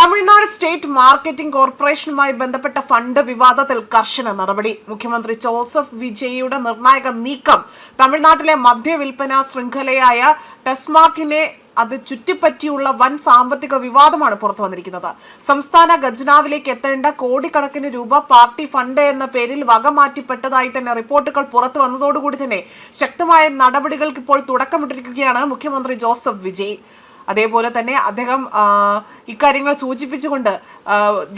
Tamil Nadu state marketing കോർപ്പറേഷനുമായി ബന്ധപ്പെട്ട fund വിവാദത്തിൽ കർശന നടപടി. മുഖ്യമന്ത്രി ജോസഫ് വിജയിയുടെ നിർണായക നീക്കം തമിഴ്നാട്ടിലെ മദ്യവിൽപ്പന ശൃംഖലയായ ടെസ്മാക്കിനെ അത് ചുറ്റിപ്പറ്റിയുള്ള വൻ സാമ്പത്തിക വിവാദമാണ് പുറത്തു വന്നിരിക്കുന്നത്. സംസ്ഥാന ഖജനാവിലേക്ക് എത്തേണ്ട കോടിക്കണക്കിന് രൂപ പാർട്ടി ഫണ്ട് എന്ന പേരിൽ വകമാറ്റിപ്പെട്ടതായി തന്നെ റിപ്പോർട്ടുകൾ പുറത്തു വന്നതോടുകൂടി തന്നെ ശക്തമായ നടപടികൾക്ക് ഇപ്പോൾ തുടക്കമിട്ടിരിക്കുകയാണ് മുഖ്യമന്ത്രി ജോസഫ് വിജയ്. അതേപോലെ തന്നെ അദ്ദേഹം ഇക്കാര്യങ്ങൾ സൂചിപ്പിച്ചുകൊണ്ട്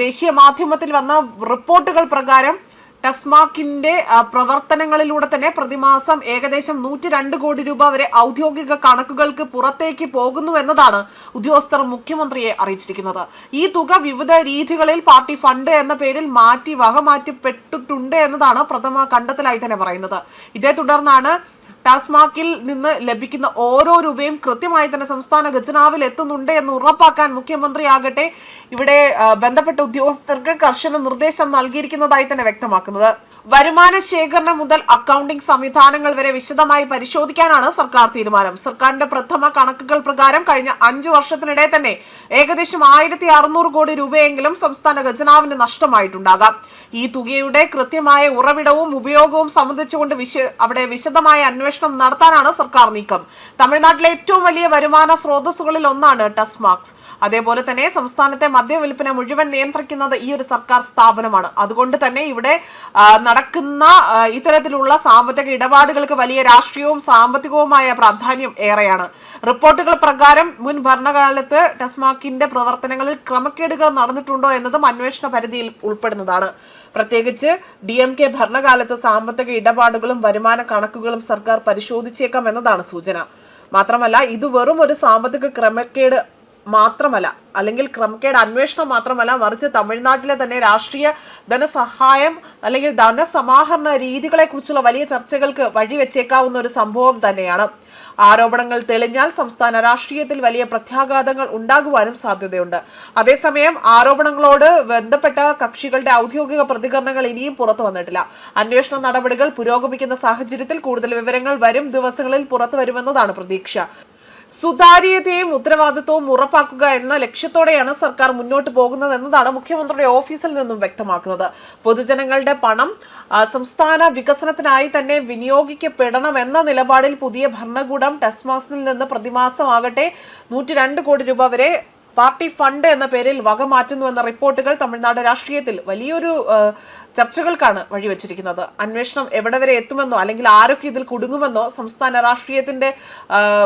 ദേശീയ മാധ്യമത്തിൽ വന്ന റിപ്പോർട്ടുകൾ പ്രകാരം ടെസ്മാക്കിന്റെ പ്രവർത്തനങ്ങളിലൂടെ തന്നെ പ്രതിമാസം ഏകദേശം 102 കോടി രൂപ വരെ ഔദ്യോഗിക കണക്കുകൾക്ക് പുറത്തേക്ക് പോകുന്നു എന്നതാണ് ഉദ്യോഗസ്ഥർ മുഖ്യമന്ത്രിയെ അറിയിച്ചിരിക്കുന്നത്. ഈ തുക വിവിധ രീതികളിൽ പാർട്ടി ഫണ്ട് എന്ന പേരിൽ വകമാറ്റിപ്പെട്ടിട്ടുണ്ട് എന്നതാണ് പ്രഥമ കണ്ടെത്തലായി തന്നെ പറയുന്നത്. ഇതേ തുടർന്നാണ് ടാസ്മാക്കിൽ നിന്ന് ലഭിക്കുന്ന ഓരോ രൂപയും കൃത്യമായി തന്നെ സംസ്ഥാന ഖജനാവിൽ എത്തുന്നുണ്ട് എന്ന് ഉറപ്പാക്കാൻ മുഖ്യമന്ത്രി ആകട്ടെ ഇവിടെ ബന്ധപ്പെട്ട ഉദ്യോഗസ്ഥർക്ക് കർശന നിർദ്ദേശം നൽകിയിരിക്കുന്നതായി തന്നെ വ്യക്തമാക്കുന്നത്. വരുമാന ശേഖരണം മുതൽ അക്കൗണ്ടിംഗ് സംവിധാനങ്ങൾ വരെ വിശദമായി പരിശോധിക്കാനാണ് സർക്കാർ തീരുമാനം. സർക്കാരിന്റെ പ്രഥമ കണക്കുകൾ പ്രകാരം കഴിഞ്ഞ 5 വർഷത്തിനിടെ തന്നെ ഏകദേശം 1600 കോടി രൂപയെങ്കിലും സംസ്ഥാന ഖജനാവിന് നഷ്ടമായിട്ടുണ്ടാകാം. ഈ തുകയുടെ കൃത്യമായ ഉറവിടവും ഉപയോഗവും സംബന്ധിച്ചുകൊണ്ട് അവിടെ വിശദമായ അന്വേഷണം നടത്താനാണ് സർക്കാർ നീക്കം. തമിഴ്നാട്ടിലെ ഏറ്റവും വലിയ വരുമാന സ്രോതസ്സുകളിൽ ഒന്നാണ് ടെസ്മാക്സ്. അതേപോലെ തന്നെ സംസ്ഥാനത്തെ മദ്യവിൽപ്പന മുഴുവൻ നിയന്ത്രിക്കുന്നത് ഈ ഒരു സർക്കാർ സ്ഥാപനമാണ്. അതുകൊണ്ട് തന്നെ ഇവിടെ നടക്കുന്ന ഇത്തരത്തിലുള്ള സാമ്പത്തിക ഇടപാടുകൾക്ക് വലിയ രാഷ്ട്രീയവും സാമ്പത്തികവുമായ പ്രാധാന്യം ഏറെയാണ്. റിപ്പോർട്ടുകൾ പ്രകാരം മുൻ ഭരണകാലത്ത് ടെസ്മാക്കിന്റെ പ്രവർത്തനങ്ങളിൽ ക്രമക്കേടുകൾ നടന്നിട്ടുണ്ടോ എന്നതും അന്വേഷണ പരിധിയിൽ ഉൾപ്പെടുന്നതാണ്. പ്രത്യേകിച്ച് DMK ഭരണകാലത്ത് സാമ്പത്തിക ഇടപാടുകളും വരുമാന കണക്കുകളും സർക്കാർ പരിശോധിച്ചേക്കാം എന്നതാണ് സൂചന. മാത്രമല്ല ഇത് വെറും ഒരു സാമ്പത്തിക ക്രമക്കേട് മാത്രമല്ല, അല്ലെങ്കിൽ ക്രമക്കേട് അന്വേഷണം മാത്രമല്ല, മറിച്ച് തമിഴ്നാട്ടിലെ തന്നെ രാഷ്ട്രീയ ധനസഹായം അല്ലെങ്കിൽ ധനസമാഹരണ രീതികളെ കുറിച്ചുള്ള വലിയ ചർച്ചകൾക്ക് വഴിവെച്ചേക്കാവുന്ന ഒരു സംഭവം തന്നെയാണ്. ആരോപണങ്ങൾ തെളിഞ്ഞാൽ സംസ്ഥാന രാഷ്ട്രീയത്തിൽ വലിയ പ്രത്യാഘാതങ്ങൾ ഉണ്ടാകുവാനും സാധ്യതയുണ്ട്. അതേസമയം ആരോപണങ്ങളോട് ബന്ധപ്പെട്ട കക്ഷികളുടെ ഔദ്യോഗിക പ്രതികരണങ്ങൾ ഇനിയും പുറത്തു വന്നിട്ടില്ല. അന്വേഷണ നടപടികൾ പുരോഗമിക്കുന്ന സാഹചര്യത്തിൽ കൂടുതൽ വിവരങ്ങൾ വരും ദിവസങ്ങളിൽ പുറത്തു വരുമെന്നതാണ് പ്രതീക്ഷ. സുതാര്യതയും ഉത്തരവാദിത്വവും ഉറപ്പാക്കുക എന്ന ലക്ഷ്യത്തോടെയാണ് സർക്കാർ മുന്നോട്ട് പോകുന്നത് എന്നതാണ് മുഖ്യമന്ത്രിയുടെ ഓഫീസിൽ നിന്നും വ്യക്തമാക്കുന്നത്. പൊതുജനങ്ങളുടെ പണം സംസ്ഥാന വികസനത്തിനായി തന്നെ വിനിയോഗിക്കപ്പെടണം എന്ന നിലപാടിൽ പുതിയ ഭരണകൂടം ടെസ്മാക്സിൽ നിന്ന് പ്രതിമാസമാകട്ടെ 102 കോടി രൂപ വരെ പാർട്ടി ഫണ്ട് എന്ന പേരിൽ വകമാറ്റുന്നുവെന്ന റിപ്പോർട്ടുകൾ തമിഴ്നാട് രാഷ്ട്രീയത്തിൽ വലിയൊരു ചർച്ചകൾക്കാണ് വഴിവെച്ചിരിക്കുന്നത്. അന്വേഷണം എവിടെ വരെ എത്തുമെന്നോ അല്ലെങ്കിൽ ആരൊക്കെ ഇതിൽ കുടുങ്ങുമെന്നോ സംസ്ഥാന രാഷ്ട്രീയത്തിന്റെ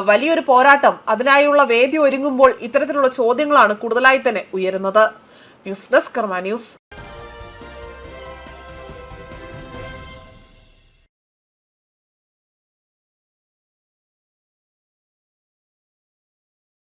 വലിയൊരു പോരാട്ടം അതിനായുള്ള വേദി ഒരുങ്ങുമ്പോൾ ഇത്തരത്തിലുള്ള ചോദ്യങ്ങളാണ് കൂടുതലായി തന്നെ ഉയരുന്നത്. ന്യൂസ് ഡെസ്ക് കർമ്മ ന്യൂസ്.